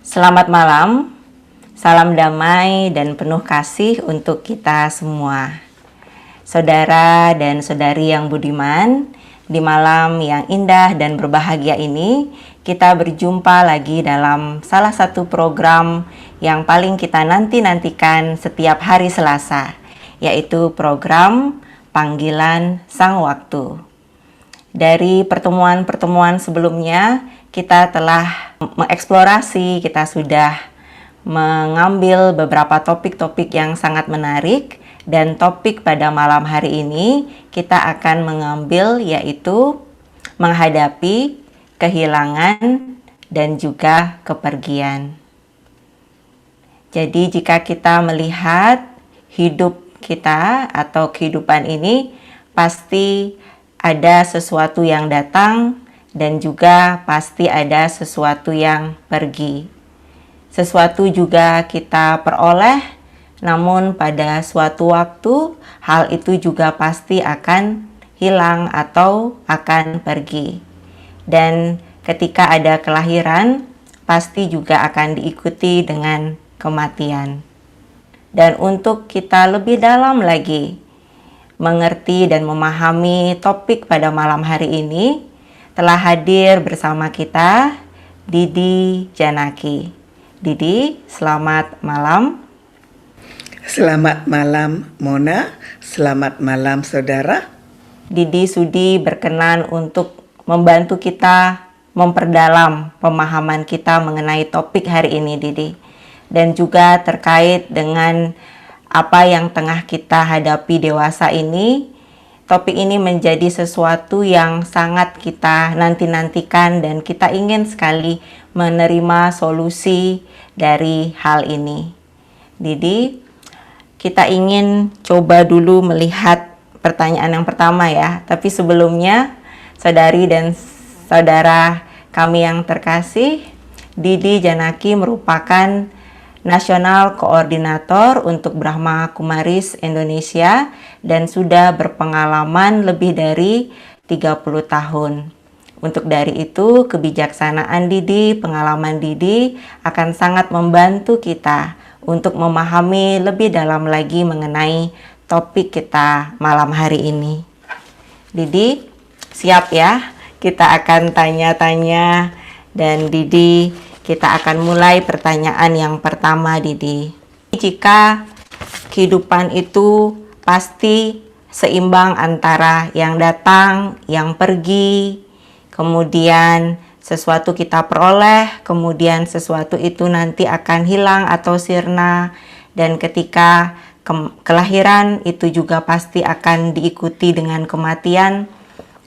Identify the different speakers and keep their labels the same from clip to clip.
Speaker 1: Selamat malam, salam damai dan penuh kasih untuk kita semua. Saudara dan saudari yang budiman, di malam yang indah dan berbahagia ini, kita berjumpa lagi dalam salah satu program yang paling kita nanti-nantikan setiap hari Selasa, yaitu program Panggilan Sang Waktu. Dari pertemuan-pertemuan sebelumnya, kita telah mengeksplorasi, kita sudah mengambil beberapa topik-topik yang sangat menarik, dan topik pada malam hari ini kita akan mengambil yaitu menghadapi kehilangan dan juga kepergian. Jadi jika kita melihat hidup kita atau kehidupan ini, pasti ada sesuatu yang datang dan juga pasti ada sesuatu yang pergi. Sesuatu juga kita peroleh, namun pada suatu waktu hal itu juga pasti akan hilang atau akan pergi. Dan ketika ada kelahiran, pasti juga akan diikuti dengan kematian. Dan untuk kita lebih dalam lagi mengerti dan memahami topik pada malam hari ini, telah hadir bersama kita Didi Janaki. Didi, selamat malam.
Speaker 2: Selamat malam Mona, selamat malam saudara.
Speaker 1: Didi sudi berkenan untuk membantu kita memperdalam pemahaman kita mengenai topik hari ini, Didi. Dan juga terkait dengan apa yang tengah kita hadapi dewasa ini. Topik ini menjadi sesuatu yang sangat kita nanti-nantikan dan kita ingin sekali menerima solusi dari hal ini. Didi, kita ingin coba dulu melihat pertanyaan yang pertama ya. Tapi sebelumnya, saudari dan saudara kami yang terkasih, Didi Janaki merupakan Nasional Koordinator untuk Brahma Kumaris Indonesia dan sudah berpengalaman lebih dari 30 tahun. Untuk dari itu, kebijaksanaan Didi, pengalaman Didi akan sangat membantu kita untuk memahami lebih dalam lagi mengenai topik kita malam hari ini. Didi, siap ya? Kita akan tanya-tanya dan Didi, kita akan mulai pertanyaan yang pertama, Didi. Jika kehidupan itu pasti seimbang antara yang datang, yang pergi, kemudian sesuatu kita peroleh, kemudian sesuatu itu nanti akan hilang atau sirna, dan ketika kelahiran itu juga pasti akan diikuti dengan kematian.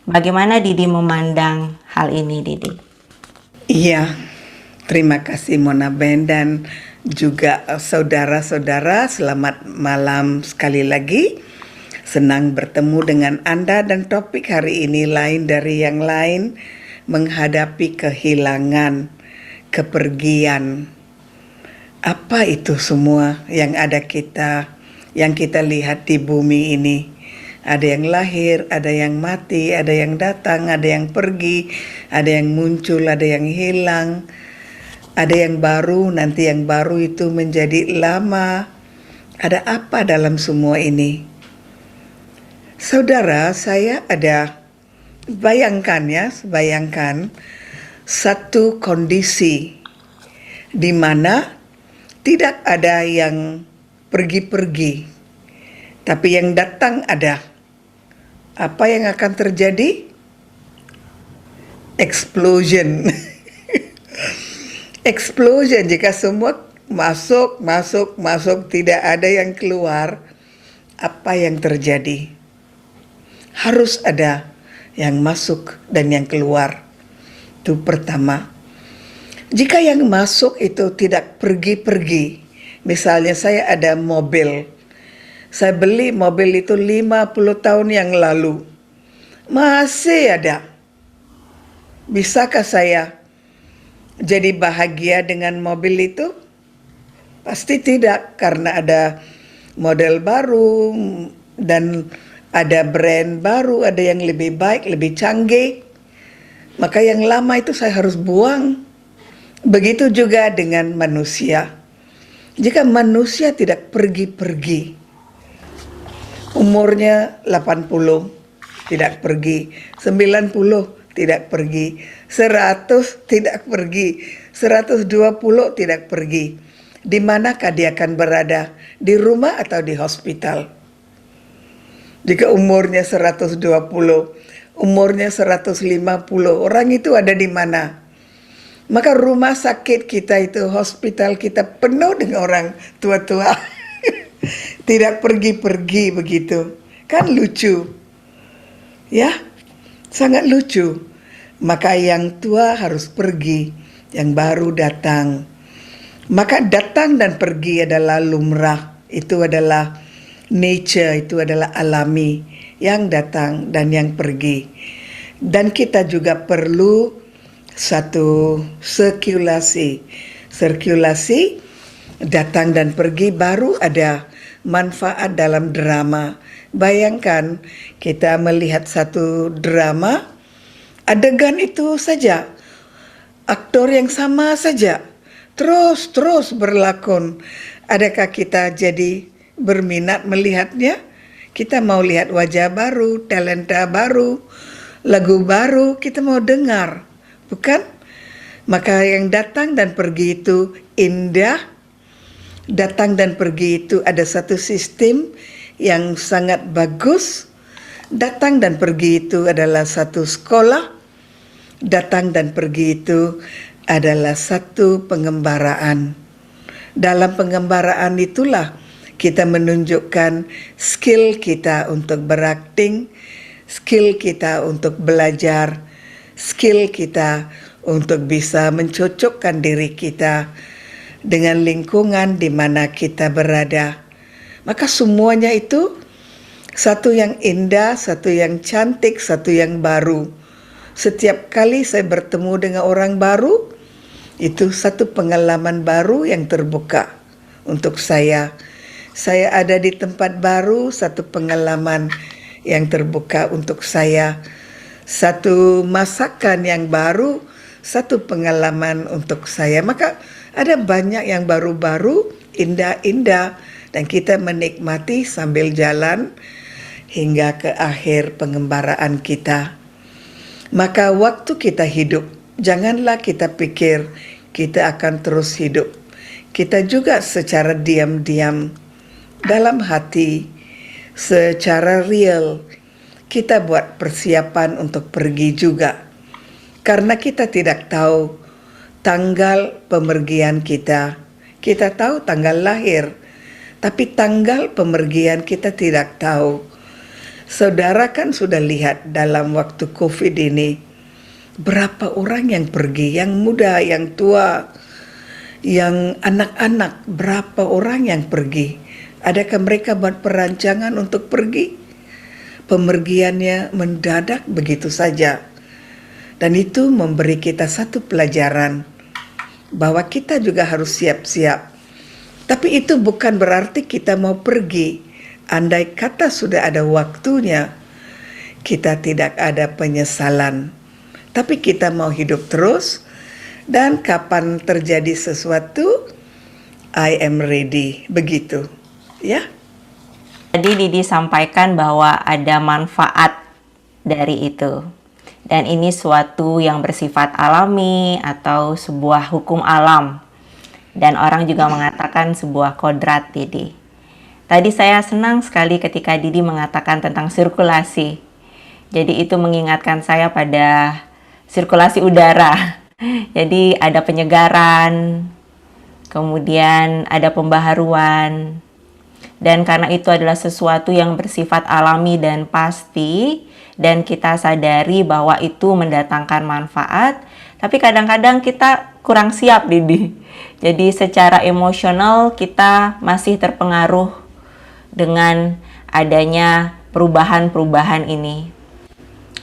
Speaker 1: Bagaimana Didi memandang hal ini, Didi?
Speaker 2: Iya, terima kasih Mona Ben dan juga saudara-saudara, selamat malam sekali lagi. Senang bertemu dengan Anda dan topik hari ini lain dari yang lain, menghadapi kehilangan, kepergian. Apa itu semua yang kita lihat di bumi ini? Ada yang lahir, ada yang mati, ada yang datang, ada yang pergi, ada yang muncul, ada yang hilang, ada yang baru, nanti yang baru itu menjadi lama. Ada apa dalam semua ini? Saudara, saya bayangkan satu kondisi di mana tidak ada yang pergi-pergi, tapi yang datang ada. Apa yang akan terjadi? Explosion. Explosion, jika semua masuk, tidak ada yang keluar, apa yang terjadi? Harus ada yang masuk dan yang keluar. Itu pertama. Jika yang masuk itu tidak pergi-pergi, misalnya saya ada mobil, saya beli mobil itu 50 tahun yang lalu, masih ada. Bisakah saya jadi bahagia dengan mobil itu? Pasti tidak, karena ada model baru dan ada brand baru, ada yang lebih baik, lebih canggih. Maka yang lama itu saya harus buang. Begitu juga dengan manusia. Jika manusia tidak pergi-pergi, umurnya 80 tidak pergi, 90 tidak pergi, 100 tidak pergi, 120 tidak pergi. Di manakah dia akan berada? Di rumah atau di hospital? Jika umurnya 120, umurnya 150, orang itu ada di mana? Maka rumah sakit kita itu, hospital kita penuh dengan orang tua-tua. Tidak pergi-pergi begitu. Kan lucu. Ya, sangat lucu. Maka yang tua harus pergi, yang baru datang. Maka datang dan pergi adalah lumrah. Itu adalah nature, itu adalah alami. Yang datang dan yang pergi. Dan kita juga perlu satu sirkulasi. Sirkulasi, datang dan pergi, baru ada manfaat dalam drama. Bayangkan kita melihat satu drama, adegan itu saja, aktor yang sama saja, terus berlakon. Adakah kita jadi berminat melihatnya? Kita mau lihat wajah baru, talenta baru, lagu baru, kita mau dengar, bukan? Maka yang datang dan pergi itu indah. Datang dan pergi itu ada satu sistem yang sangat bagus. Datang dan pergi itu adalah satu sekolah. Datang dan pergi itu adalah satu pengembaraan. Dalam pengembaraan itulah kita menunjukkan skill kita untuk berakting, skill kita untuk belajar, skill kita untuk bisa mencocokkan diri kita dengan lingkungan di mana kita berada. Maka semuanya itu satu yang indah, satu yang cantik, satu yang baru. Setiap kali saya bertemu dengan orang baru, itu satu pengalaman baru yang terbuka untuk saya. Saya ada di tempat baru, satu pengalaman yang terbuka untuk saya. Satu masakan yang baru, satu pengalaman untuk saya. Maka ada banyak yang baru-baru, indah-indah, dan kita menikmati sambil jalan hingga ke akhir pengembaraan kita. Maka waktu kita hidup, janganlah kita pikir kita akan terus hidup. Kita juga secara diam-diam, dalam hati, secara real, kita buat persiapan untuk pergi juga. Karena kita tidak tahu tanggal pemergian kita. Kita tahu tanggal lahir, tapi tanggal pemergian kita tidak tahu. Saudara kan sudah lihat dalam waktu COVID ini, berapa orang yang pergi, yang muda, yang tua, yang anak-anak, berapa orang yang pergi. Adakah mereka buat perancangan untuk pergi? Pemergiannya mendadak begitu saja. Dan itu memberi kita satu pelajaran, bahwa kita juga harus siap-siap. Tapi itu bukan berarti kita mau pergi. Andai kata sudah ada waktunya, kita tidak ada penyesalan. Tapi kita mau hidup terus, dan kapan terjadi sesuatu, I am ready. Begitu, ya.
Speaker 1: Tadi Didi sampaikan bahwa ada manfaat dari itu. Dan ini suatu yang bersifat alami atau sebuah hukum alam. Dan orang juga mengatakan sebuah kodrat, Didi. Tadi saya senang sekali ketika Didi mengatakan tentang sirkulasi. Jadi itu mengingatkan saya pada sirkulasi udara. Jadi ada penyegaran, kemudian ada pembaharuan. Dan karena itu adalah sesuatu yang bersifat alami dan pasti, dan kita sadari bahwa itu mendatangkan manfaat, tapi kadang-kadang kita kurang siap, Didi. Jadi secara emosional kita masih terpengaruh dengan adanya perubahan-perubahan ini.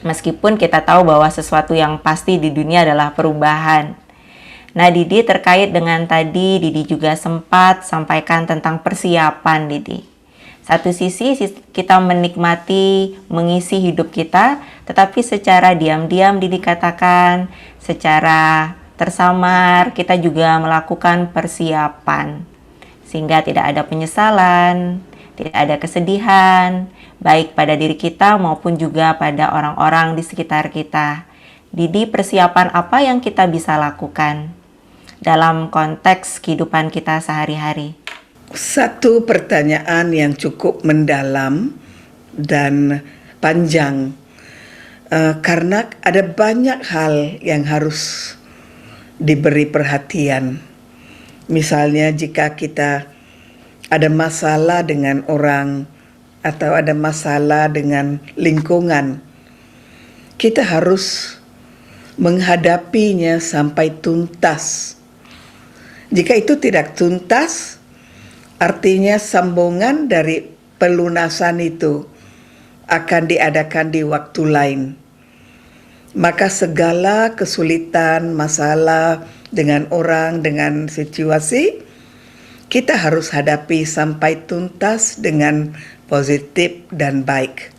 Speaker 1: Meskipun kita tahu bahwa sesuatu yang pasti di dunia adalah perubahan. Nah, Didi, terkait dengan tadi, Didi juga sempat sampaikan tentang persiapan, Didi. Satu sisi kita menikmati mengisi hidup kita, tetapi secara diam-diam dikatakan, secara tersamar kita juga melakukan persiapan. Sehingga tidak ada penyesalan, tidak ada kesedihan, baik pada diri kita maupun juga pada orang-orang di sekitar kita. Didi, persiapan apa yang kita bisa lakukan dalam konteks kehidupan kita sehari-hari?
Speaker 2: Satu pertanyaan yang cukup mendalam dan panjang, karena ada banyak hal yang harus diberi perhatian. Misalnya jika kita ada masalah dengan orang atau ada masalah dengan lingkungan, kita harus menghadapinya sampai tuntas. Jika itu tidak tuntas, artinya sambungan dari pelunasan itu akan diadakan di waktu lain. Maka segala kesulitan, masalah dengan orang, dengan situasi, kita harus hadapi sampai tuntas dengan positif dan baik.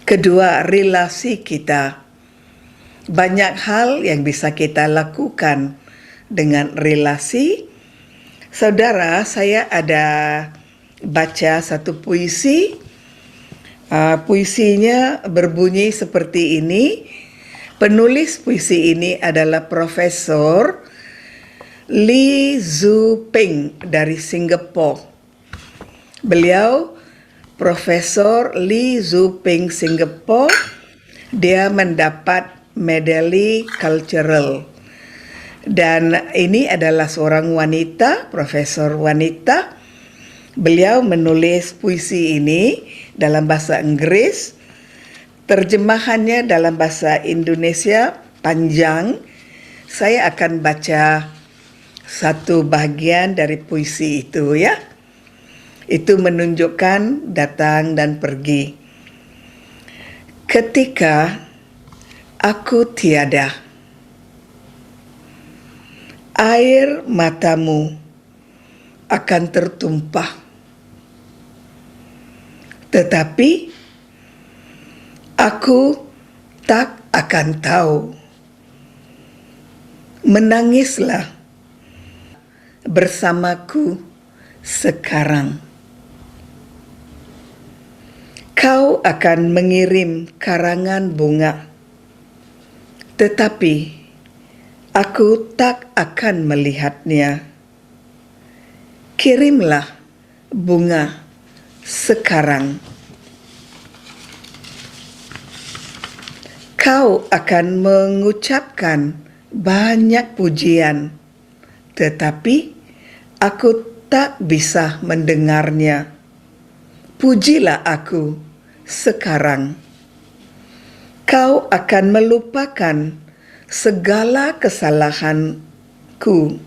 Speaker 2: Kedua, relasi kita. Banyak hal yang bisa kita lakukan dengan relasi. Saudara, saya ada baca satu puisi. Puisinya berbunyi seperti ini. Penulis puisi ini adalah Profesor Lee Tzu Ping dari Singapura. Beliau Profesor Lee Tzu Ping Singapura. Dia mendapat medali cultural. Dan ini adalah seorang wanita, profesor wanita. Beliau menulis puisi ini dalam bahasa Inggris. Terjemahannya dalam bahasa Indonesia panjang. Saya akan baca satu bagian dari puisi itu ya. Itu menunjukkan datang dan pergi. Ketika aku tiada, air matamu akan tertumpah. Tetapi aku tak akan tahu. Menangislah bersamaku sekarang. Kau akan mengirim karangan bunga, tetapi aku tak akan melihatnya. Kirimlah bunga sekarang. Kau akan mengucapkan banyak pujian, tetapi aku tak bisa mendengarnya. Pujilah aku sekarang. Kau akan melupakan segala kesalahanku,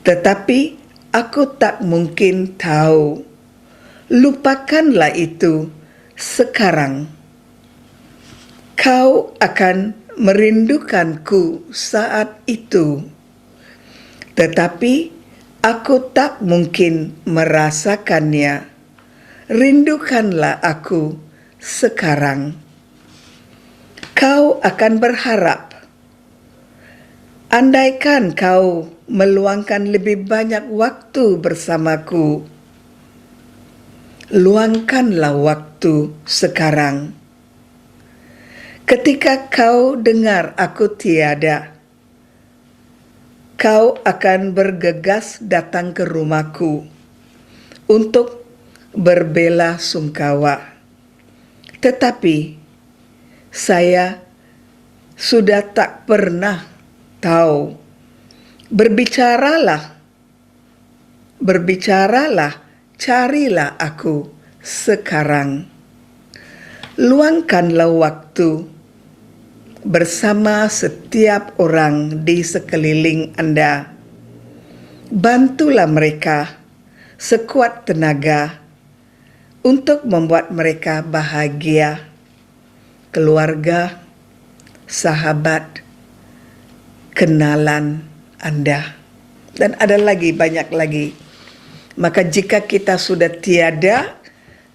Speaker 2: tetapi aku tak mungkin tahu. Lupakanlah itu sekarang. Kau akan merindukanku saat itu, tetapi aku tak mungkin merasakannya. Rindukanlah aku sekarang. Kau akan berharap, andaikan kau meluangkan lebih banyak waktu bersamaku. Luangkanlah waktu sekarang. Ketika kau dengar aku tiada, kau akan bergegas datang ke rumahku untuk berbela sungkawa. Tetapi saya sudah tak pernah tahu. Berbicaralah, carilah aku sekarang. Luangkanlah waktu bersama setiap orang di sekeliling Anda. Bantulah mereka sekuat tenaga untuk membuat mereka bahagia. Keluarga, sahabat, kenalan Anda. Dan ada lagi, banyak lagi. Maka jika kita sudah tiada,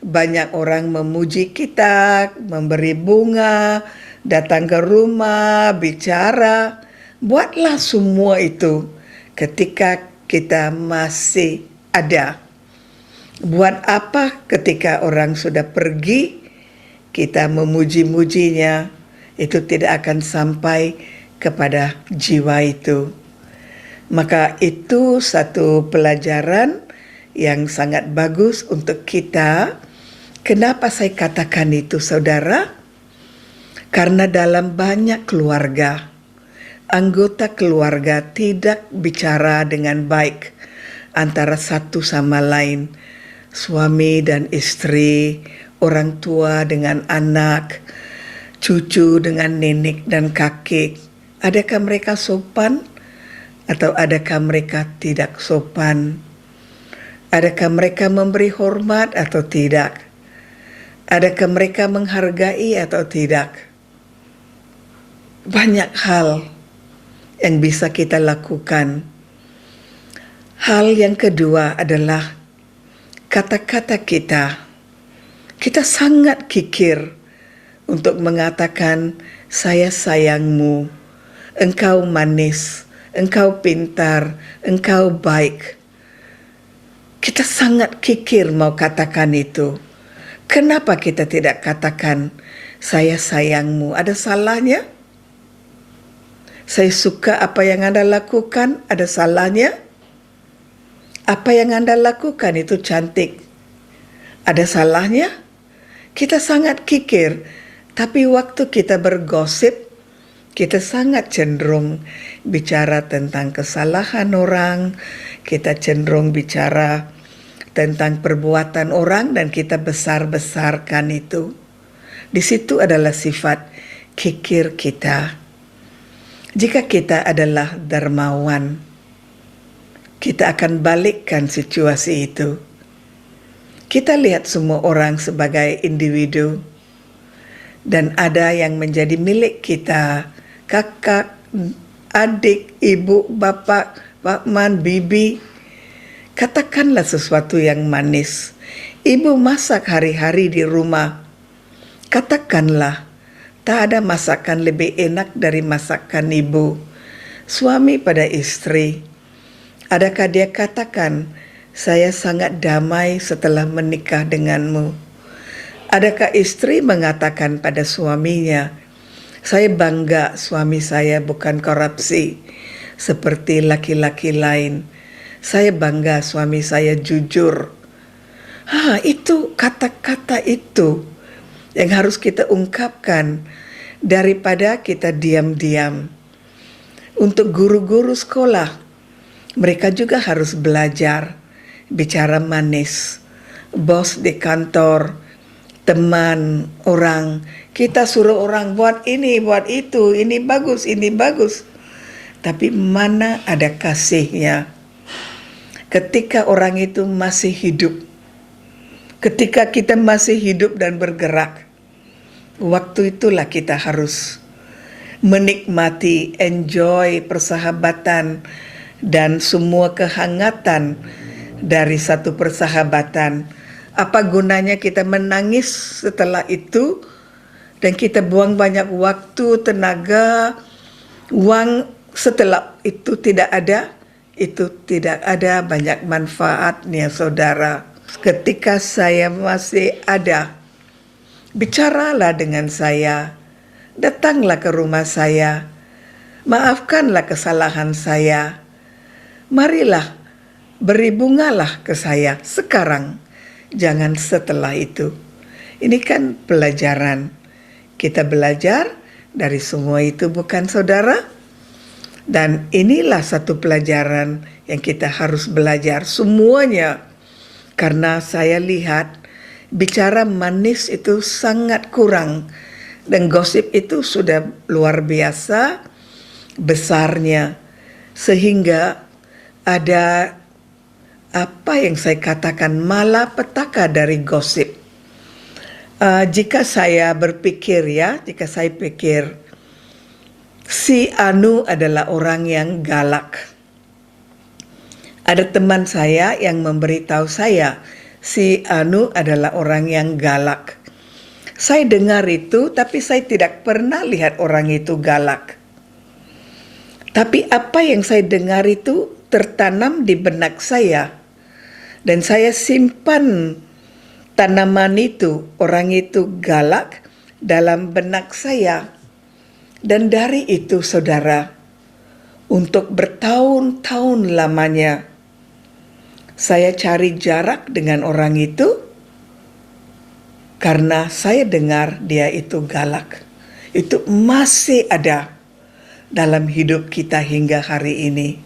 Speaker 2: banyak orang memuji kita, memberi bunga, datang ke rumah, bicara. Buatlah semua itu ketika kita masih ada. Buat apa ketika orang sudah pergi, kita memuji-mujinya, itu tidak akan sampai kepada jiwa itu. Maka itu satu pelajaran yang sangat bagus untuk kita. Kenapa saya katakan itu, saudara? Karena dalam banyak keluarga, anggota keluarga tidak bicara dengan baik antara satu sama lain. Suami dan istri, orang tua dengan anak, cucu dengan nenek dan kakek. Adakah mereka sopan atau adakah mereka tidak sopan? Adakah mereka memberi hormat atau tidak? Adakah mereka menghargai atau tidak? Banyak hal yang bisa kita lakukan. Hal yang kedua adalah kata-kata kita. Kita sangat kikir untuk mengatakan, saya sayangmu, engkau manis, engkau pintar, engkau baik. Kita sangat kikir mau katakan itu. Kenapa kita tidak katakan, saya sayangmu? Ada salahnya? Saya suka apa yang Anda lakukan, ada salahnya? Apa yang Anda lakukan itu cantik, ada salahnya? Kita sangat kikir, tapi waktu kita bergosip, kita sangat cenderung bicara tentang kesalahan orang, kita cenderung bicara tentang perbuatan orang dan kita besar-besarkan itu. Di situ adalah sifat kikir kita. Jika kita adalah dermawan, kita akan balikkan situasi itu. Kita lihat semua orang sebagai individu dan ada yang menjadi milik kita, kakak, adik, ibu, bapak, pakman, bibi. Katakanlah sesuatu yang manis. Ibu masak hari-hari di rumah. Katakanlah, tak ada masakan lebih enak dari masakan ibu. Suami pada istri, adakah dia katakan, saya sangat damai setelah menikah denganmu? Adakah istri mengatakan pada suaminya, saya bangga suami saya bukan korupsi seperti laki-laki lain. Saya bangga suami saya jujur. Itu kata-kata itu yang harus kita ungkapkan daripada kita diam-diam. Untuk guru-guru sekolah, mereka juga harus belajar bicara manis. Bos di kantor, teman, orang, kita suruh orang buat ini, buat itu, ini bagus, ini bagus. Tapi mana ada kasihnya? Ketika orang itu masih hidup, ketika kita masih hidup dan bergerak, waktu itulah kita harus menikmati, enjoy persahabatan dan semua kehangatan dari satu persahabatan. Apa gunanya kita menangis setelah itu dan kita buang banyak waktu, tenaga, uang setelah itu tidak ada? Itu tidak ada banyak manfaatnya, saudara. Ketika saya masih ada, bicaralah dengan saya, datanglah ke rumah saya, maafkanlah kesalahan saya, marilah beri bungalah ke saya sekarang, jangan setelah itu. Ini kan pelajaran. Kita belajar dari semua itu, bukan, saudara? Dan inilah satu pelajaran yang kita harus belajar semuanya. Karena saya lihat bicara manis itu sangat kurang. Dan gosip itu sudah luar biasa besarnya. Sehingga ada apa yang saya katakan malapetaka dari gosip. Jika saya berpikir jika saya pikir si Anu adalah orang yang galak. Ada teman saya yang memberitahu saya, si Anu adalah orang yang galak. Saya dengar itu, tapi saya tidak pernah lihat orang itu galak. Tapi apa yang saya dengar itu tertanam di benak saya. Dan saya simpan tanaman itu, orang itu galak dalam benak saya. Dan dari itu saudara, untuk bertahun-tahun lamanya, saya cari jarak dengan orang itu karena saya dengar dia itu galak. Itu masih ada dalam hidup kita hingga hari ini.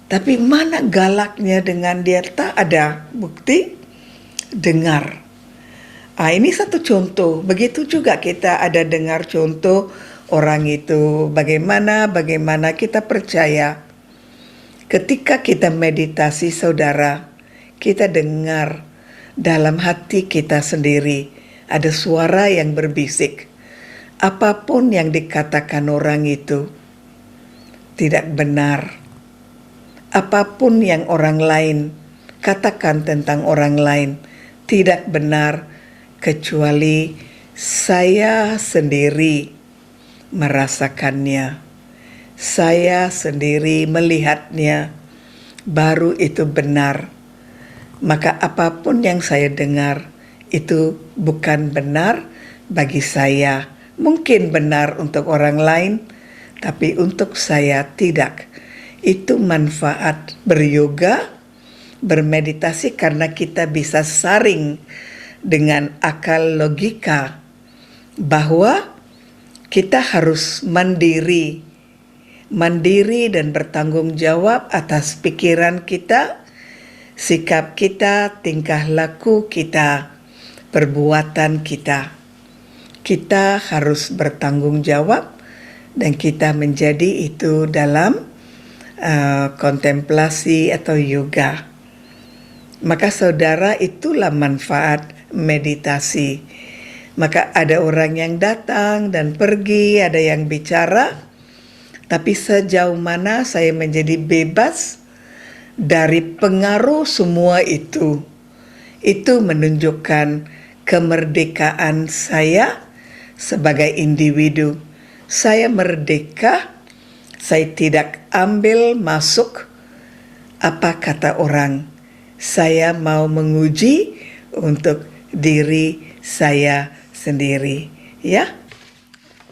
Speaker 2: Tapi mana galaknya dengan dia? Tak ada bukti. Dengar. Ini satu contoh. Begitu juga kita ada dengar contoh orang itu bagaimana kita percaya. Ketika kita meditasi saudara, kita dengar dalam hati kita sendiri ada suara yang berbisik. Apapun yang dikatakan orang itu tidak benar. Apapun yang orang lain katakan tentang orang lain tidak benar, kecuali saya sendiri merasakannya. Saya sendiri melihatnya, baru itu benar. Maka apapun yang saya dengar itu bukan benar bagi saya. Mungkin benar untuk orang lain, tapi untuk saya tidak. Itu manfaat beryoga, bermeditasi karena kita bisa saring dengan akal logika bahwa kita harus mandiri dan bertanggung jawab atas pikiran kita, sikap kita, tingkah laku kita, perbuatan kita. Kita harus bertanggung jawab dan kita menjadi itu dalam kontemplasi atau yoga. Maka saudara, itulah manfaat meditasi. Maka ada orang yang datang dan pergi, ada yang bicara. Tapi sejauh mana saya menjadi bebas dari pengaruh semua itu menunjukkan kemerdekaan saya sebagai individu. Saya merdeka, saya tidak ambil masuk apa kata orang. Saya mau menguji untuk diri saya sendiri, ya.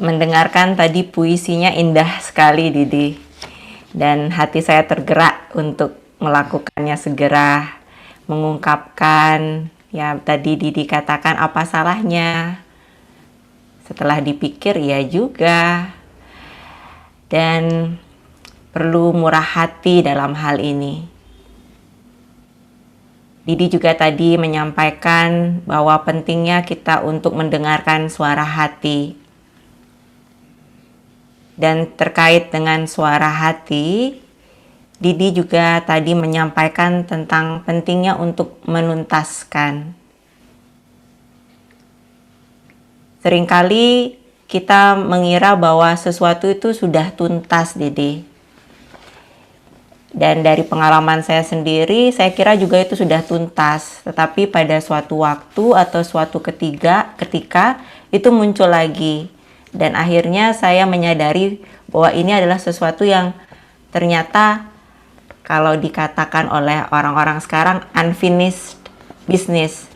Speaker 1: Mendengarkan tadi puisinya indah sekali, Didi. Dan hati saya tergerak untuk melakukannya segera, mengungkapkan, ya tadi Didi katakan apa salahnya. Setelah dipikir, ya juga. Dan perlu murah hati dalam hal ini. Didi juga tadi menyampaikan bahwa pentingnya kita untuk mendengarkan suara hati. Dan terkait dengan suara hati, Didi juga tadi menyampaikan tentang pentingnya untuk menuntaskan. Seringkali kita mengira bahwa sesuatu itu sudah tuntas, Didi. Dan dari pengalaman saya sendiri, saya kira juga itu sudah tuntas. Tetapi pada suatu waktu atau suatu ketika itu muncul lagi. Dan akhirnya saya menyadari bahwa ini adalah sesuatu yang ternyata kalau dikatakan oleh orang-orang sekarang unfinished business.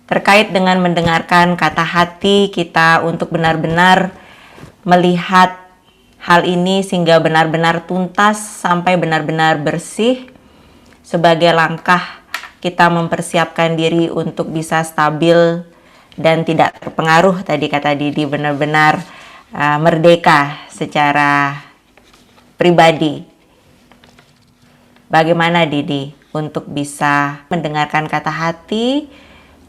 Speaker 1: Terkait dengan mendengarkan kata hati kita untuk benar-benar melihat hal ini sehingga benar-benar tuntas sampai benar-benar bersih sebagai langkah kita mempersiapkan diri untuk bisa stabil dan tidak terpengaruh, tadi kata Didi, benar-benar merdeka secara pribadi. Bagaimana Didi untuk bisa mendengarkan kata hati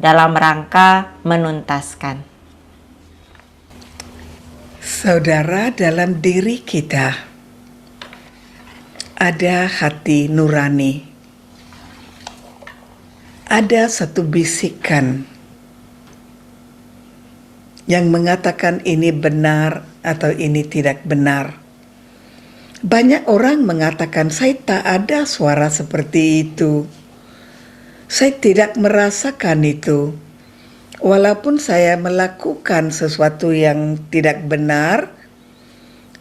Speaker 1: dalam rangka menuntaskan?
Speaker 2: Saudara, dalam diri kita ada hati nurani. Ada satu bisikan yang mengatakan ini benar atau ini tidak benar. Banyak orang mengatakan saya tak ada suara seperti itu. Saya tidak merasakan itu. Walaupun saya melakukan sesuatu yang tidak benar,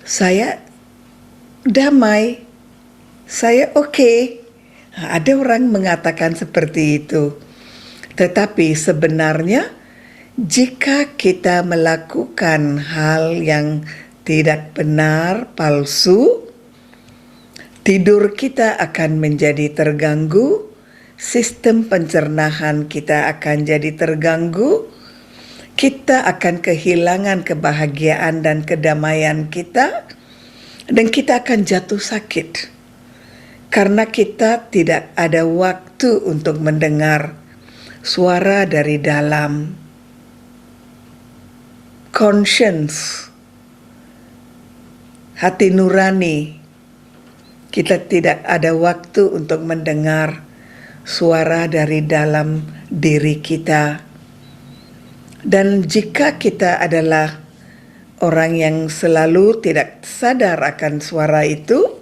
Speaker 2: saya damai, saya oke. Ada orang mengatakan seperti itu. Tetapi sebenarnya jika kita melakukan hal yang tidak benar, palsu, tidur kita akan menjadi terganggu, sistem pencernaan kita akan jadi terganggu, kita akan kehilangan kebahagiaan dan kedamaian kita, dan kita akan jatuh sakit. Karena kita tidak ada waktu untuk mendengar suara dari dalam. Conscience, hati nurani, kita tidak ada waktu untuk mendengar suara dari dalam diri kita. Dan jika kita adalah orang yang selalu tidak sadar akan suara itu,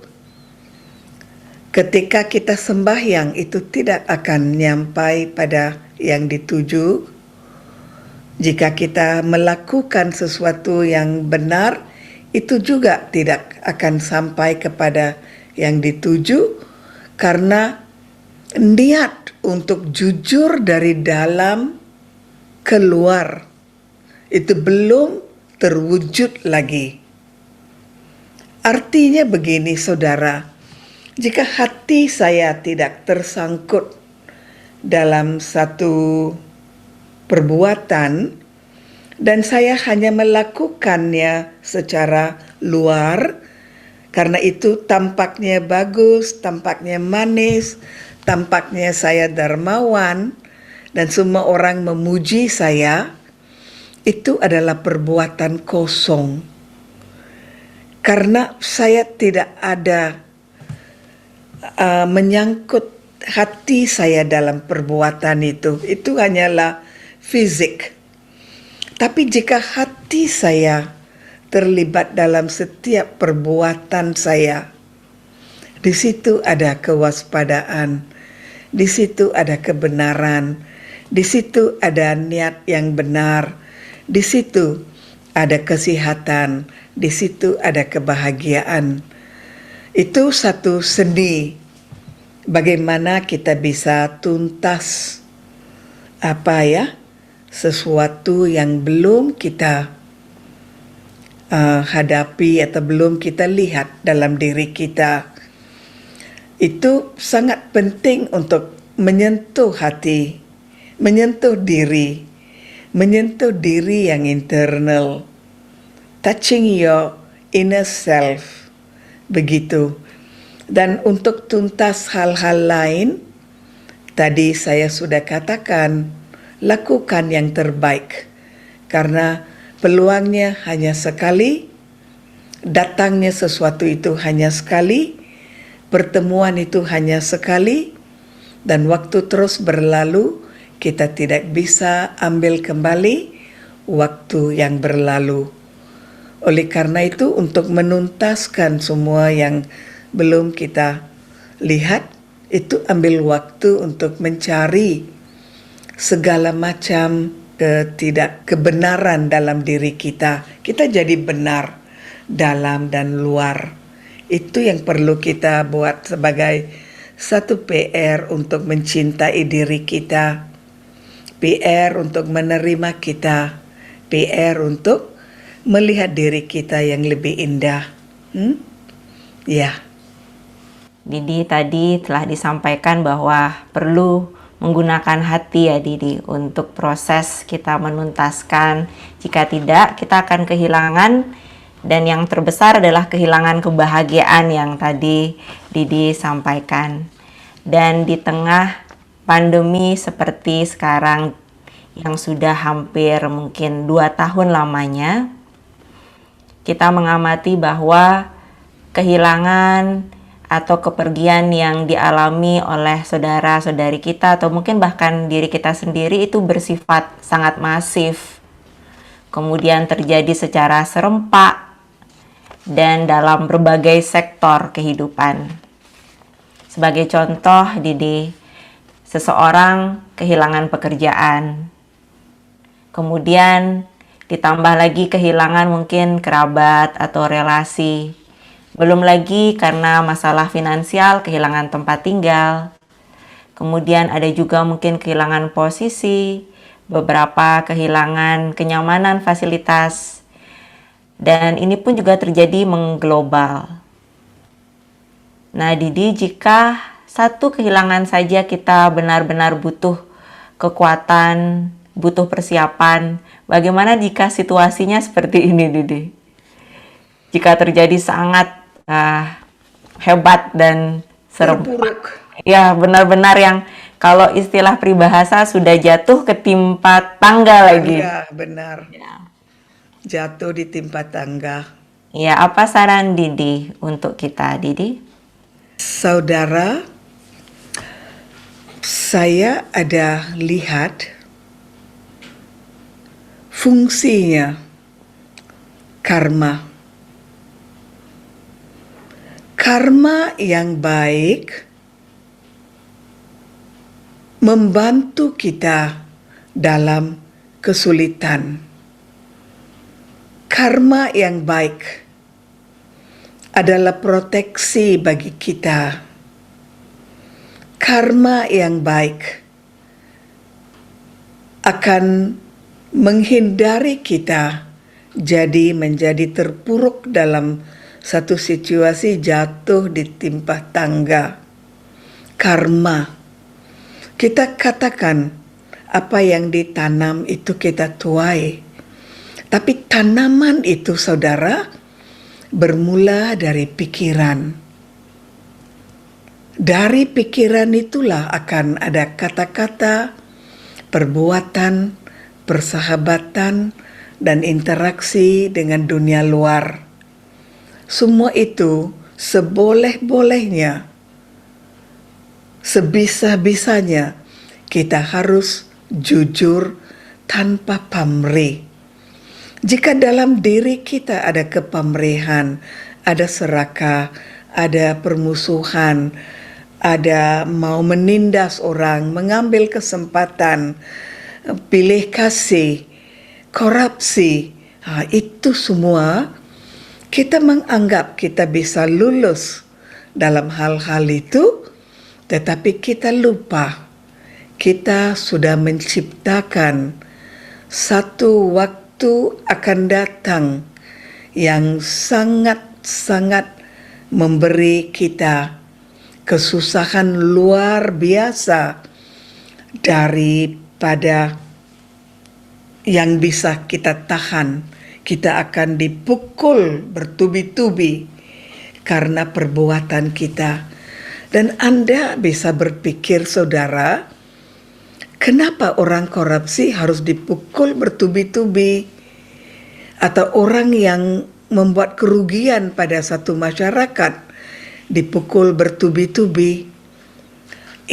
Speaker 2: ketika kita sembahyang itu tidak akan nyampai pada yang dituju. Jika kita melakukan sesuatu yang benar, itu juga tidak akan sampai kepada yang dituju, karena niat untuk jujur dari dalam keluar itu belum terwujud lagi. Artinya begini, saudara, jika hati saya tidak tersangkut dalam satu perbuatan dan saya hanya melakukannya secara luar, karena itu tampaknya bagus, tampaknya manis, tampaknya saya dermawan, dan semua orang memuji saya, itu adalah perbuatan kosong. Karena saya tidak ada menyangkut hati saya dalam perbuatan itu hanyalah fisik. Tapi jika hati saya terlibat dalam setiap perbuatan saya, di situ ada kewaspadaan, di situ ada kebenaran, di situ ada niat yang benar, di situ ada kesehatan, di situ ada kebahagiaan. Itu satu seni bagaimana kita bisa tuntas sesuatu yang belum kita hadapi atau belum kita lihat dalam diri kita. Itu sangat penting untuk menyentuh hati, menyentuh diri yang internal, touching your inner self, begitu. Dan untuk tuntas hal-hal lain, tadi saya sudah katakan, lakukan yang terbaik, karena peluangnya hanya sekali, datangnya sesuatu itu hanya sekali, pertemuan itu hanya sekali, dan waktu terus berlalu, kita tidak bisa ambil kembali waktu yang berlalu. Oleh karena itu, untuk menuntaskan semua yang belum kita lihat, itu ambil waktu untuk mencari segala macam ketidakkebenaran dalam diri kita. Kita jadi benar dalam dan luar. Itu yang perlu kita buat sebagai satu PR untuk mencintai diri kita, PR untuk menerima kita, PR untuk melihat diri kita yang lebih indah. Ya.
Speaker 1: Didi tadi telah disampaikan bahwa perlu menggunakan hati ya Didi untuk proses kita menuntaskan. Jika tidak, kita akan kehilangan, dan yang terbesar adalah kehilangan kebahagiaan yang tadi Didi sampaikan. Dan di tengah pandemi seperti sekarang yang sudah hampir mungkin 2 tahun lamanya, kita mengamati bahwa kehilangan atau kepergian yang dialami oleh saudara-saudari kita atau mungkin bahkan diri kita sendiri itu bersifat sangat masif. Kemudian terjadi secara serempak dan dalam berbagai sektor kehidupan. Sebagai contoh, Didi, seseorang kehilangan pekerjaan, kemudian ditambah lagi kehilangan mungkin kerabat atau relasi, belum lagi karena masalah finansial kehilangan tempat tinggal, kemudian ada juga mungkin kehilangan posisi, beberapa kehilangan kenyamanan fasilitas, dan ini pun juga terjadi mengglobal. Nah, Didi, jika satu kehilangan saja kita benar-benar butuh kekuatan, butuh persiapan, bagaimana jika situasinya seperti ini, Didi? Jika terjadi sangat hebat dan serempak, ya benar-benar yang kalau istilah peribahasa sudah jatuh ketimpa tangga lagi.
Speaker 2: Ya, benar.
Speaker 1: Ya.
Speaker 2: Jatuh di timpa tangga.
Speaker 1: Ya, apa saran Didi untuk kita, Didi?
Speaker 2: Saudara, saya ada lihat fungsinya karma. Karma yang baik membantu kita dalam kesulitan. Karma yang baik adalah proteksi bagi kita. Karma yang baik akan menghindari kita menjadi terpuruk dalam satu situasi jatuh di timpa tangga. Karma. Kita katakan apa yang ditanam itu kita tuai. Tapi tanaman itu, saudara, bermula dari pikiran. Dari pikiran itulah akan ada kata-kata, perbuatan, persahabatan, dan interaksi dengan dunia luar. Semua itu seboleh-bolehnya, sebisa-bisanya kita harus jujur tanpa pamrih. Jika dalam diri kita ada kepamrihan, ada serakah, ada permusuhan, ada mau menindas orang, mengambil kesempatan, pilih kasih, korupsi, itu semua kita menganggap kita bisa lulus dalam hal-hal itu, tetapi kita lupa kita sudah menciptakan satu waktu akan datang yang sangat-sangat memberi kita kesusahan luar biasa daripada yang bisa kita tahan. Kita akan dipukul bertubi-tubi karena perbuatan kita. Dan Anda bisa berpikir, saudara, kenapa orang korupsi harus dipukul bertubi-tubi? Atau orang yang membuat kerugian pada satu masyarakat dipukul bertubi-tubi?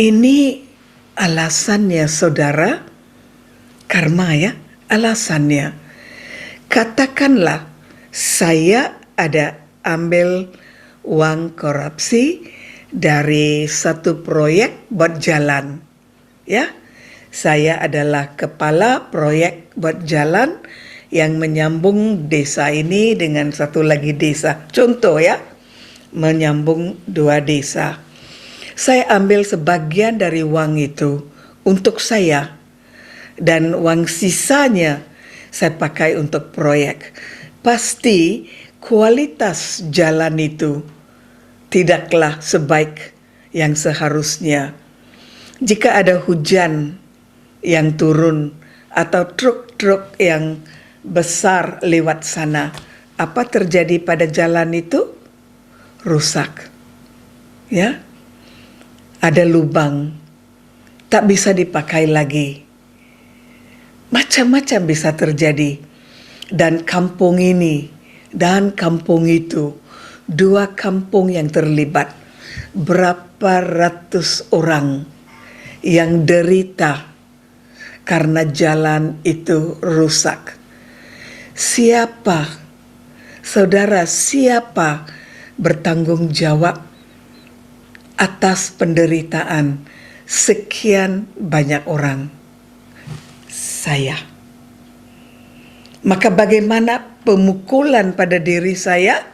Speaker 2: Ini alasannya, saudara, karma ya, alasannya. Katakanlah saya ada ambil uang korupsi dari satu proyek buat jalan, ya. Saya adalah kepala proyek buat jalan yang menyambung desa ini dengan satu lagi desa. Contoh ya, menyambung dua desa. Saya ambil sebagian dari uang itu untuk saya, dan uang sisanya saya pakai untuk proyek. Pasti kualitas jalan itu tidaklah sebaik yang seharusnya. Jika ada hujan yang turun atau truk-truk yang besar lewat sana, apa terjadi pada jalan itu? Rusak. Ya. Ada lubang. Tak bisa dipakai lagi. Macam-macam bisa terjadi. Dan kampung ini dan kampung itu, dua kampung yang terlibat, berapa ratus orang yang derita karena jalan itu rusak. Siapa Saudara, siapa bertanggung jawab atas penderitaan sekian banyak orang? Saya. Maka bagaimana pemukulan pada diri saya?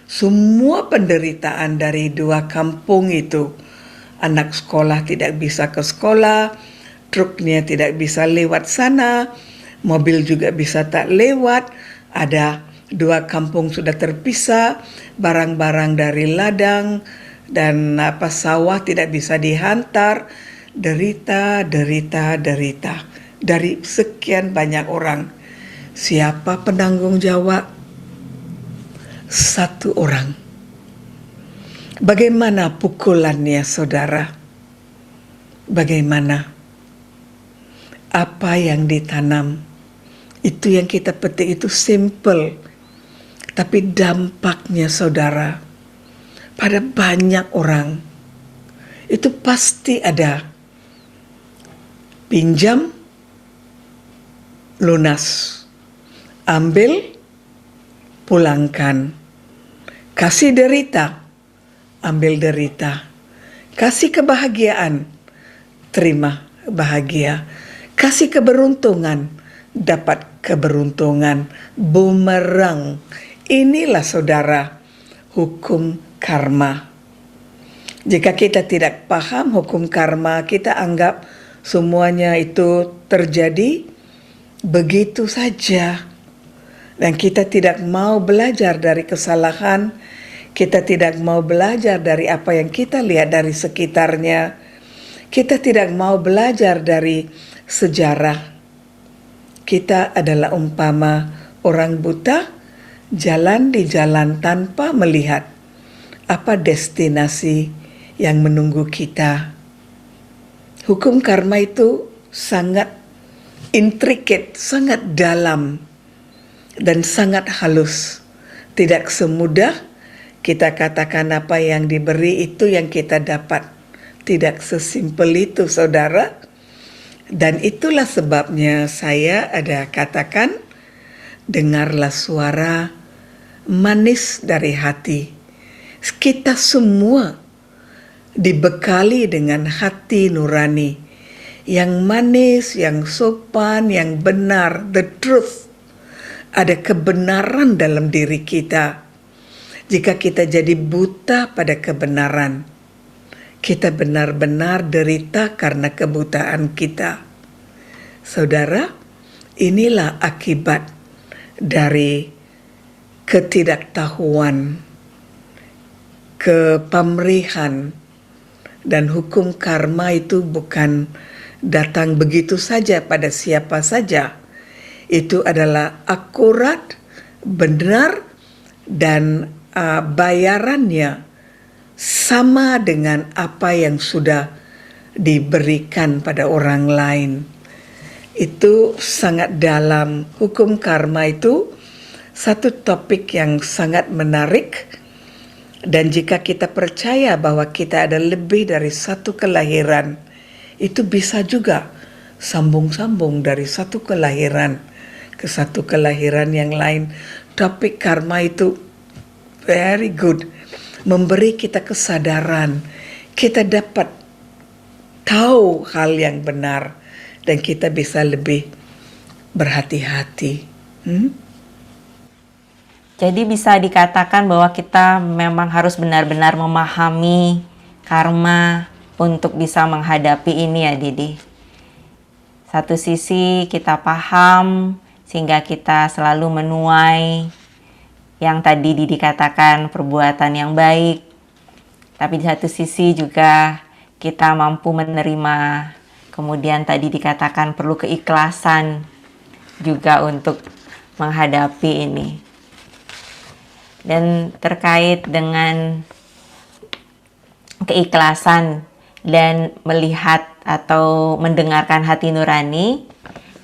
Speaker 2: Semua penderitaan dari 2 kampung itu. Anak sekolah tidak bisa ke sekolah, truknya tidak bisa lewat sana, mobil juga bisa tak lewat, ada 2 kampung sudah terpisah, barang-barang dari ladang dan sawah tidak bisa dihantar, derita dari sekian banyak orang. Siapa penanggung jawab? 1 orang. Bagaimana pukulannya, saudara? Bagaimana? Apa yang ditanam? Itu yang kita petik, itu simple. Tapi dampaknya, saudara, pada banyak orang, itu pasti ada. Pinjam, lunas. Ambil, pulangkan. Kasih derita, ambil derita. Kasih kebahagiaan, terima bahagia. Kasih keberuntungan, dapat keberuntungan. Bumerang. Inilah, saudara, hukum karma. Jika kita tidak paham hukum karma, kita anggap semuanya itu terjadi begitu saja. Dan kita tidak mau belajar dari kesalahan, kita tidak mau belajar dari apa yang kita lihat dari sekitarnya, kita tidak mau belajar dari sejarah. Kita adalah umpama orang buta, jalan di jalan tanpa melihat apa destinasi yang menunggu kita. Hukum karma itu sangat intricate, sangat dalam, dan sangat halus. Tidak semudah kita katakan apa yang diberi itu yang kita dapat. Tidak sesimpel itu, saudara. Dan itulah sebabnya saya ada katakan, dengarlah suara manis dari hati. Kita semua dibekali dengan hati nurani yang manis, yang sopan, yang benar, the truth. Ada kebenaran dalam diri kita. Jika kita jadi buta pada kebenaran, kita benar-benar derita karena kebutaan kita. Saudara, inilah akibat dari ketidaktahuan, kepamrihan, dan hukum karma itu bukan datang begitu saja pada siapa saja. Itu adalah akurat, benar, dan bayarannya sama dengan apa yang sudah diberikan pada orang lain. Itu sangat dalam. Hukum karma itu satu topik yang sangat menarik, dan jika kita percaya bahwa kita ada lebih dari satu kelahiran, itu bisa juga sambung-sambung dari satu kelahiran ke satu kelahiran yang lain. Topik karma itu very good, memberi kita kesadaran, kita dapat tahu hal yang benar, dan kita bisa lebih berhati-hati.
Speaker 1: Jadi bisa dikatakan bahwa kita memang harus benar-benar memahami karma untuk bisa menghadapi ini ya Didi. Satu sisi kita paham sehingga kita selalu menuai yang tadi Didi katakan perbuatan yang baik. Tapi di satu sisi juga kita mampu menerima, kemudian tadi dikatakan perlu keikhlasan juga untuk menghadapi ini. Dan terkait dengan keikhlasan dan melihat atau mendengarkan hati nurani,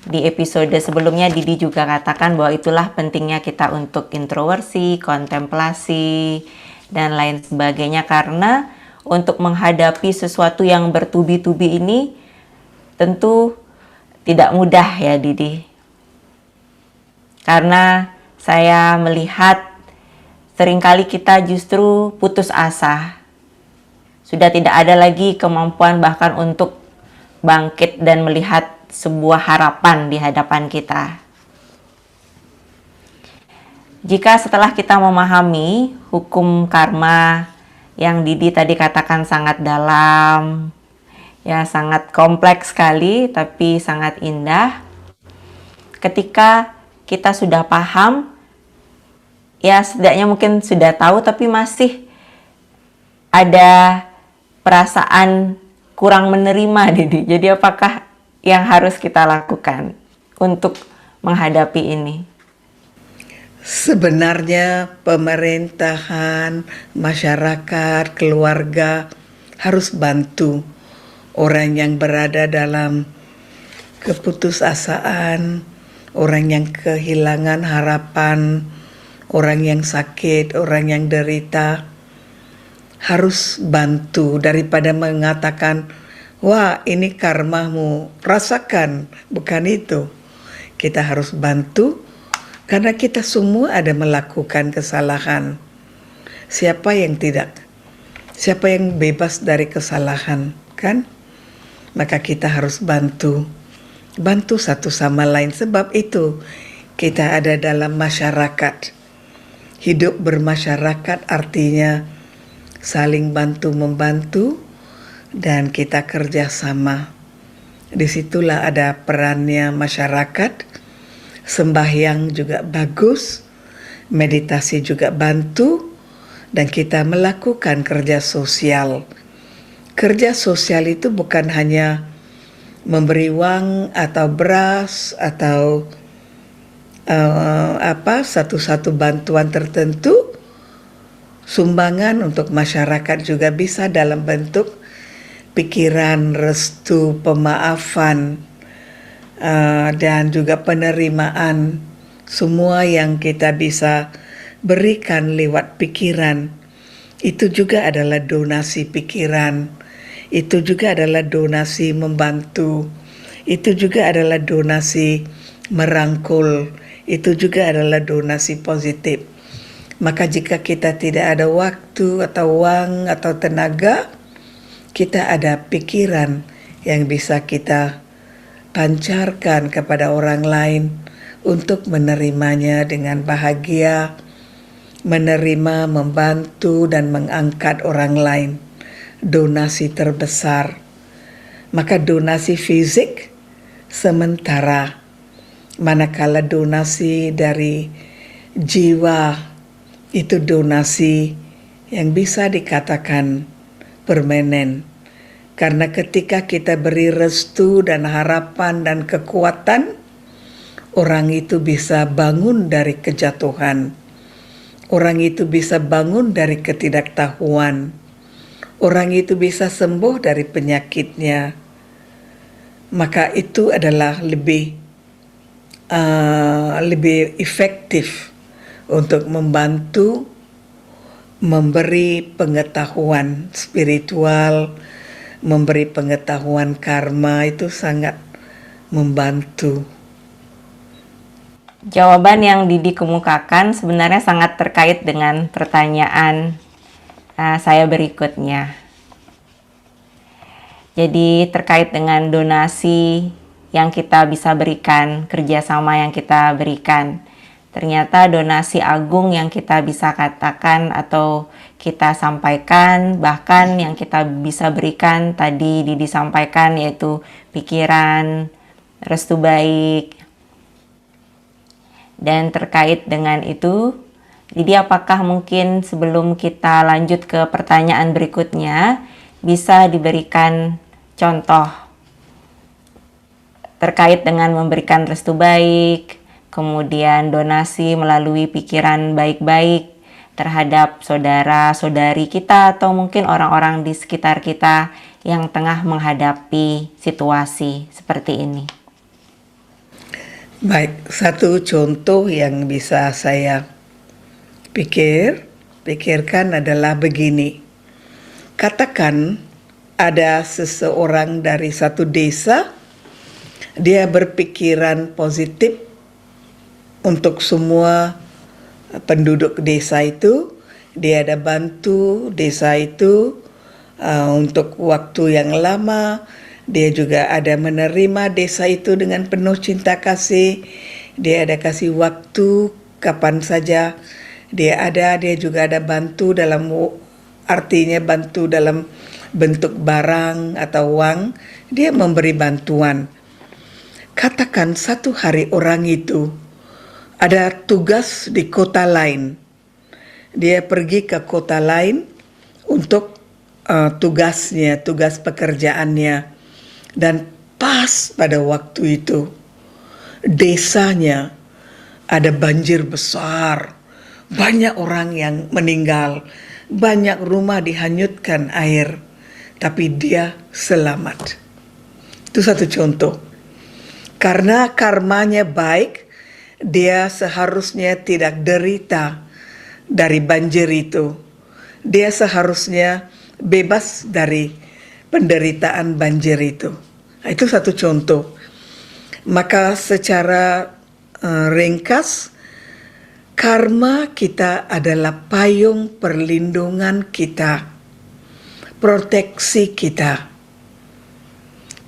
Speaker 1: di episode sebelumnya Didi juga katakan bahwa itulah pentingnya kita untuk introversi, kontemplasi, dan lain sebagainya, karena untuk menghadapi sesuatu yang bertubi-tubi ini tentu tidak mudah ya Didi. Karena saya melihat seringkali kita justru putus asa. Sudah tidak ada lagi kemampuan bahkan untuk bangkit dan melihat sebuah harapan di hadapan kita. Jika setelah kita memahami hukum karma yang Didi tadi katakan sangat dalam, ya sangat kompleks sekali tapi sangat indah. Ketika kita sudah paham, ya setidaknya mungkin sudah tahu tapi masih ada perasaan kurang menerima, Didi. Jadi apakah yang harus kita lakukan untuk menghadapi ini?
Speaker 2: Sebenarnya pemerintahan, masyarakat, keluarga harus bantu orang yang berada dalam keputusasaan, orang yang kehilangan harapan, orang yang sakit, orang yang derita. Harus bantu daripada mengatakan, wah ini karmamu, rasakan, bukan itu. Kita harus bantu karena kita semua ada melakukan kesalahan. Siapa yang tidak? Siapa yang bebas dari kesalahan, kan? Maka kita harus bantu satu sama lain. Sebab itu kita ada dalam masyarakat. Hidup bermasyarakat artinya saling bantu-membantu dan kita kerjasama. Disitulah ada perannya masyarakat. Sembahyang juga bagus, meditasi juga bantu, dan kita melakukan kerja sosial. Kerja sosial itu bukan hanya memberi uang atau beras atau satu-satu bantuan tertentu. Sumbangan untuk masyarakat juga bisa dalam bentuk pikiran, restu, pemaafan, dan juga penerimaan. Semua yang kita bisa berikan lewat pikiran, itu juga adalah donasi pikiran. Itu juga adalah donasi membantu. Itu juga adalah donasi merangkul. Itu juga adalah donasi positif. Maka jika kita tidak ada waktu atau uang atau tenaga, kita ada pikiran yang bisa kita pancarkan kepada orang lain untuk menerimanya dengan bahagia, menerima, membantu, dan mengangkat orang lain. Donasi terbesar. Maka donasi fisik sementara, manakala donasi dari jiwa itu donasi yang bisa dikatakan permanen. Karena ketika kita beri restu dan harapan dan kekuatan, orang itu bisa bangun dari kejatuhan. Orang itu bisa bangun dari ketidaktahuan. Orang itu bisa sembuh dari penyakitnya. Maka itu adalah lebih efektif untuk membantu memberi pengetahuan spiritual, memberi pengetahuan karma. Itu sangat membantu.
Speaker 1: Jawaban yang Didi kemukakan sebenarnya sangat terkait dengan pertanyaan saya berikutnya. Jadi terkait dengan donasi yang kita bisa berikan, kerjasama yang kita berikan. Ternyata donasi agung yang kita bisa katakan atau kita sampaikan, bahkan yang kita bisa berikan tadi Didi sampaikan, yaitu pikiran, restu baik. Dan terkait dengan itu, Didi apakah mungkin sebelum kita lanjut ke pertanyaan berikutnya, bisa diberikan contoh terkait dengan memberikan restu baik, kemudian donasi melalui pikiran baik-baik terhadap saudara-saudari kita atau mungkin orang-orang di sekitar kita yang tengah menghadapi situasi seperti ini.
Speaker 2: Baik, satu contoh yang bisa saya pikirkan adalah begini. Katakan ada seseorang dari satu desa, dia berpikiran positif untuk semua penduduk desa itu. Dia ada bantu desa itu untuk waktu yang lama. Dia juga ada menerima desa itu dengan penuh cinta kasih. Dia ada kasih waktu kapan saja. Dia juga ada bantu dalam, artinya bantu dalam bentuk barang atau uang. Dia memberi bantuan. Katakan satu hari orang itu ada tugas di kota lain. Dia pergi ke kota lain untuk tugas pekerjaannya. Dan pas pada waktu itu, desanya ada banjir besar. Banyak orang yang meninggal. Banyak rumah dihanyutkan air. Tapi dia selamat. Itu satu contoh. Karena karmanya baik, dia seharusnya tidak derita dari banjir itu. Dia seharusnya bebas dari penderitaan banjir itu. Itu satu contoh. Maka secara ringkas, karma kita adalah payung perlindungan kita, proteksi kita.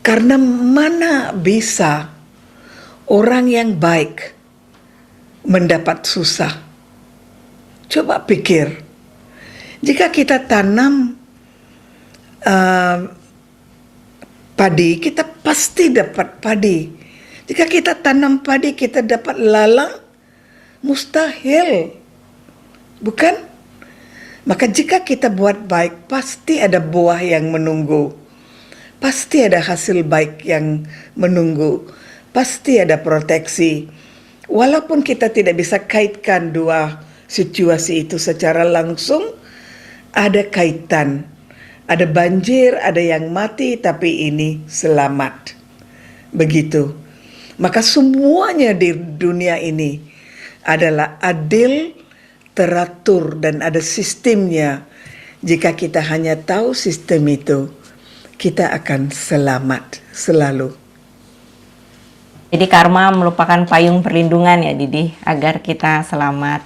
Speaker 2: Karena mana bisa orang yang baik mendapat susah? Coba pikir, jika kita tanam padi, kita pasti dapat padi. Jika kita tanam padi, kita dapat lalang, mustahil. Bukan? Maka jika kita buat baik, pasti ada buah yang menunggu. Pasti ada hasil baik yang menunggu. Pasti ada proteksi. Walaupun kita tidak bisa kaitkan dua situasi itu secara langsung, ada kaitan. Ada banjir, ada yang mati, tapi ini selamat. Begitu. Maka semuanya di dunia ini adalah adil, teratur, dan ada sistemnya. Jika kita hanya tahu sistem itu, kita akan selamat selalu.
Speaker 1: Jadi karma merupakan payung perlindungan ya Didi, agar kita selamat.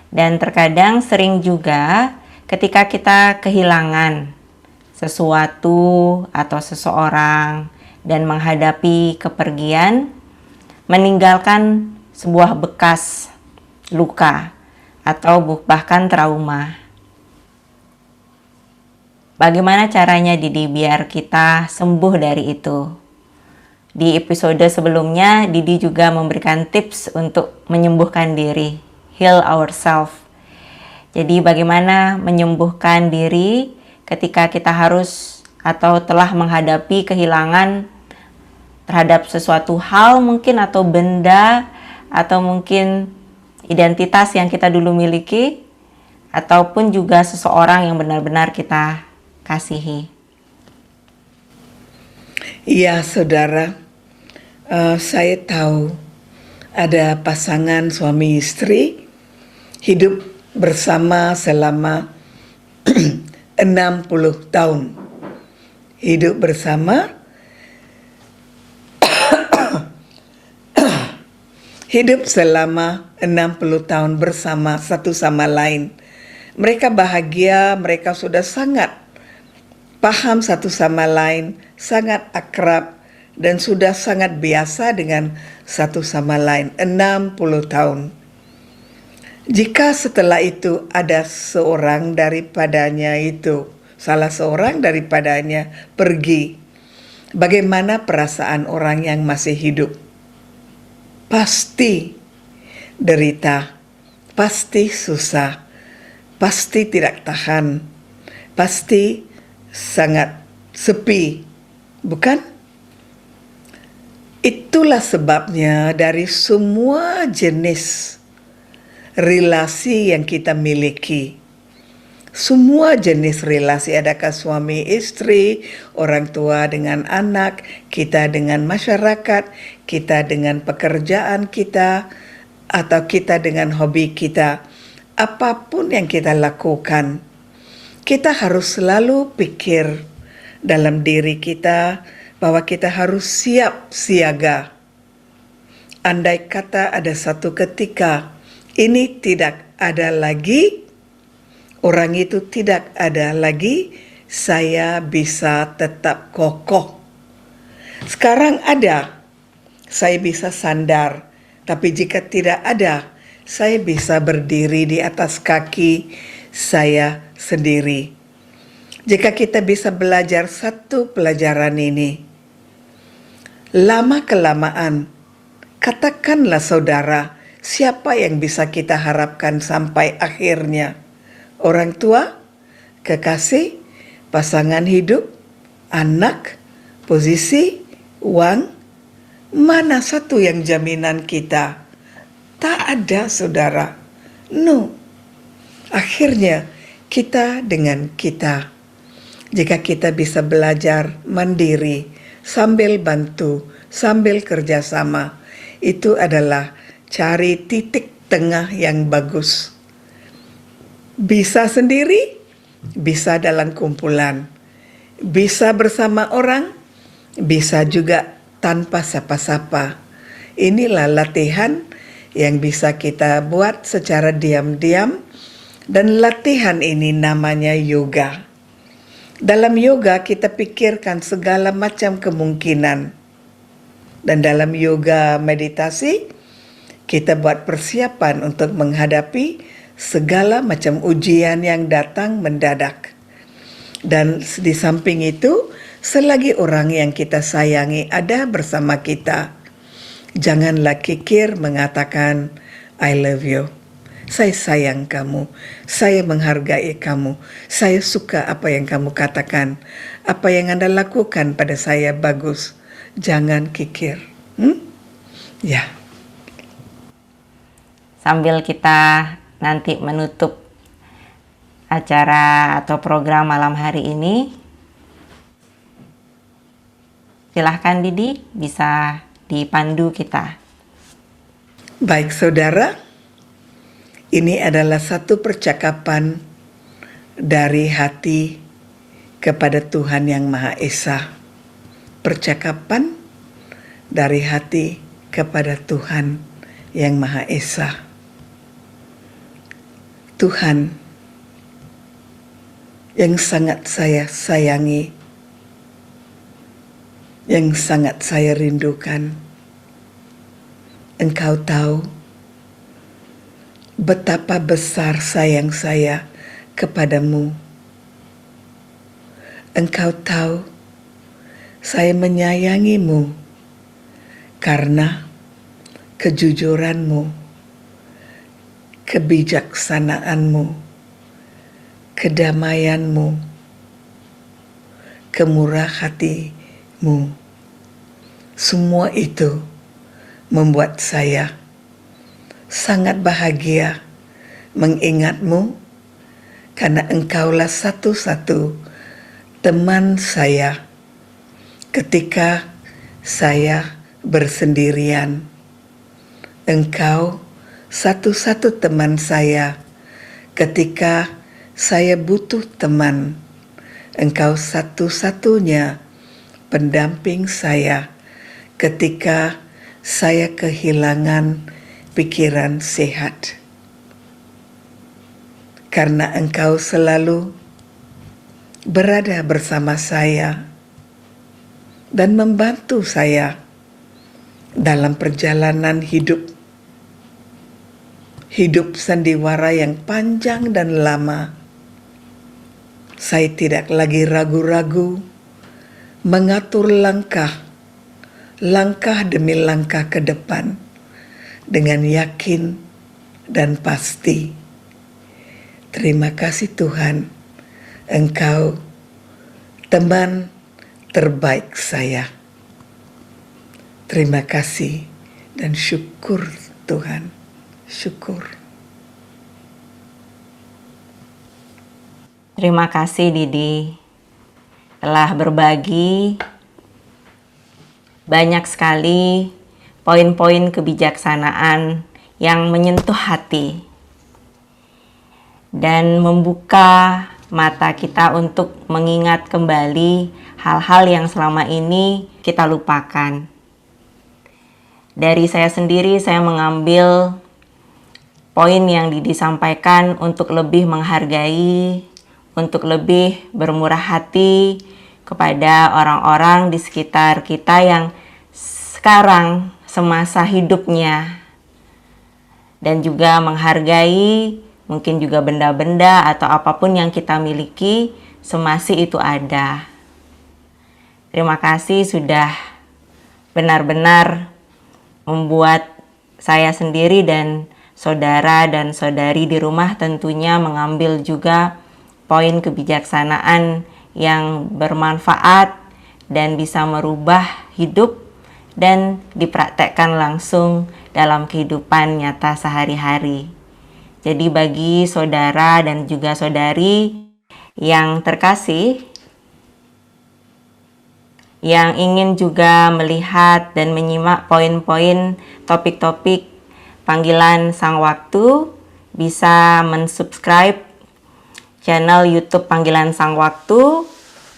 Speaker 1: Dan terkadang sering juga ketika kita kehilangan sesuatu atau seseorang dan menghadapi kepergian, meninggalkan sebuah bekas luka atau bahkan trauma. Bagaimana caranya Didi biar kita sembuh dari itu? Di episode sebelumnya, Didi juga memberikan tips untuk menyembuhkan diri, heal ourselves. Jadi bagaimana menyembuhkan diri ketika kita harus atau telah menghadapi kehilangan terhadap sesuatu hal mungkin atau benda atau mungkin identitas yang kita dulu miliki ataupun juga seseorang yang benar-benar kita kasihi.
Speaker 2: Iya saudara, saya tahu ada pasangan suami istri hidup bersama selama 60 tahun. Hidup bersama, hidup selama 60 tahun bersama satu sama lain. Mereka bahagia, mereka sudah sangat paham satu sama lain, sangat akrab, dan sudah sangat biasa dengan satu sama lain. 60 tahun. Jika setelah itu ada seorang daripadanya itu, salah seorang daripadanya pergi, bagaimana perasaan orang yang masih hidup? Pasti derita, pasti susah, pasti tidak tahan, pasti sangat sepi, bukan? Itulah sebabnya dari semua jenis relasi yang kita miliki, semua jenis relasi, adakah suami istri, orang tua dengan anak, kita dengan masyarakat, kita dengan pekerjaan kita, atau kita dengan hobi kita, apapun yang kita lakukan, kita harus selalu pikir dalam diri kita bahwa kita harus siap siaga. Andai kata ada satu ketika ini tidak ada lagi, orang itu tidak ada lagi, saya bisa tetap kokoh. Sekarang ada, saya bisa sandar, tapi jika tidak ada, saya bisa berdiri di atas kaki saya sendiri. Jika kita bisa belajar satu pelajaran ini, lama-kelamaan, katakanlah saudara, siapa yang bisa kita harapkan sampai akhirnya? Orang tua, kekasih, pasangan hidup, anak, posisi, uang, mana satu yang jaminan kita? Tak ada, saudara. No. Akhirnya, kita dengan kita. Jika kita bisa belajar mandiri, sambil bantu, sambil kerjasama, itu adalah cari titik tengah yang bagus. Bisa sendiri, bisa dalam kumpulan, bisa bersama orang, bisa juga tanpa sapa-sapa. Inilah latihan yang bisa kita buat secara diam-diam, dan latihan ini namanya yoga. Dalam yoga kita pikirkan segala macam kemungkinan. Dan dalam yoga meditasi, kita buat persiapan untuk menghadapi segala macam ujian yang datang mendadak. Dan di samping itu, selagi orang yang kita sayangi ada bersama kita, janganlah kikir mengatakan, I love you. Saya sayang kamu, saya menghargai kamu, saya suka apa yang kamu katakan, apa yang Anda lakukan pada saya bagus. Jangan kikir. Ya.
Speaker 1: Sambil kita nanti menutup acara atau program malam hari ini, silahkan Didi bisa dipandu kita.
Speaker 2: Baik saudara, ini adalah satu percakapan dari hati kepada Tuhan Yang Maha Esa. Percakapan dari hati kepada Tuhan Yang Maha Esa. Tuhan yang sangat saya sayangi, yang sangat saya rindukan. Engkau tahu betapa besar sayang saya kepadamu. Engkau tahu saya menyayangimu karena kejujuranmu, kebijaksanaanmu, kedamaianmu, kemurah hatimu. Semua itu membuat saya sangat bahagia mengingatmu, karena engkaulah satu-satu teman saya ketika saya bersendirian. Engkau satu-satu teman saya ketika saya butuh teman. Engkau satu-satunya pendamping saya ketika saya kehilangan pikiran sehat. Karena engkau selalu berada bersama saya dan membantu saya dalam perjalanan hidup sandiwara yang panjang dan lama. Saya tidak lagi ragu-ragu mengatur langkah demi langkah ke depan dengan yakin dan pasti. Terima kasih Tuhan, Engkau teman terbaik saya. Terima kasih dan syukur Tuhan, syukur.
Speaker 1: Terima kasih Didi telah berbagi banyak sekali poin-poin kebijaksanaan yang menyentuh hati dan membuka mata kita untuk mengingat kembali hal-hal yang selama ini kita lupakan. Dari saya sendiri, saya mengambil poin yang Didi sampaikan untuk lebih menghargai, untuk lebih bermurah hati kepada orang-orang di sekitar kita yang sekarang semasa hidupnya, dan juga menghargai mungkin juga benda-benda atau apapun yang kita miliki semasih itu ada. Terima kasih sudah benar-benar membuat saya sendiri dan saudara dan saudari di rumah tentunya mengambil juga poin kebijaksanaan yang bermanfaat dan bisa merubah hidup dan dipraktekkan langsung dalam kehidupan nyata sehari-hari. Jadi bagi saudara dan juga saudari yang terkasih, yang ingin juga melihat dan menyimak poin-poin topik-topik panggilan Sang Waktu, bisa mensubscribe channel YouTube Panggilan Sang Waktu,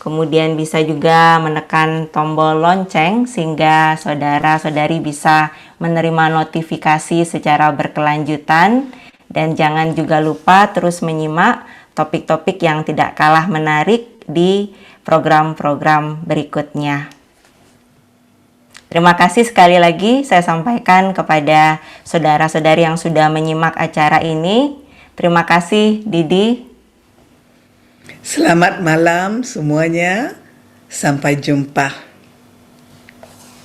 Speaker 1: kemudian bisa juga menekan tombol lonceng sehingga saudara-saudari bisa menerima notifikasi secara berkelanjutan. Dan jangan juga lupa terus menyimak topik-topik yang tidak kalah menarik di program-program berikutnya. Terima kasih sekali lagi saya sampaikan kepada saudara-saudari yang sudah menyimak acara ini. Terima kasih Didi.
Speaker 2: Selamat malam semuanya. Sampai jumpa.